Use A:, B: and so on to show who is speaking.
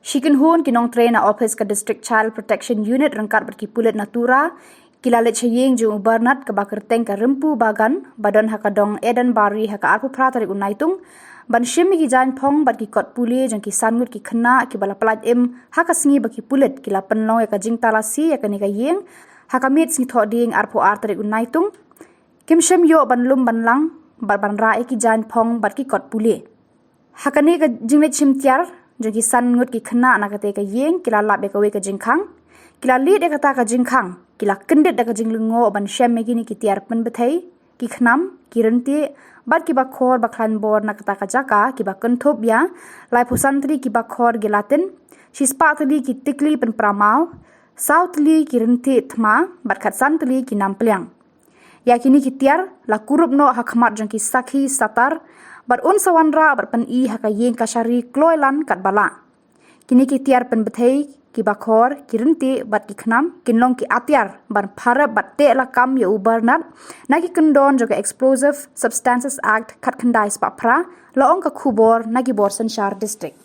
A: Shikin hun kinong train na office ka District Child Protection Unit rangkat berki pulit natura kilale cheyeng ju Bernard ka bakar teng ka rempu bagan badon hakadong Eden Bari haka arpu pratari unaitung ban shimi ki jan phong bat ki kot puli jang ki sangut ki khna ki bala plat em haka singi baki pulit kila penlong ya ka jing talasi ya ka ni ka yeng haka mit singi tho ding arpu artari unaitung kim shem yo ban lum ban lang ban ra ki jan phong bat ki kot puli haka ni ka jingne chimtiar jang ki sangut ki khna na ka te ka yeng kila labe ka we ka jingkhang kila li de ka ta ka jingkhang kila kendit da ka jinglungo ban shem me gini ki tiar pen bethai ki khnam ki renti bat ki ba khor ba khlan bor na ka jaka ki ba kenthop ya lai phusantri ki ba khor gelatin shi spatli ki tikli pen pramau southli ki renti thma bat khat santli ki namplyang ya kini ki tiar la kurup no hakmat jang ki sakhi satar bar un sawanra bar pen I haka yeng kasari kloilan kat bala kini ki tiar pen bethai ki bakhor ki renti bat ki khnam kinlong ki atiar bar phara bat te la kam ye ubernat na ki kondon joga Explosive Substances Act khat khandai spa phra la ong ka khubor na ki bor sanchar district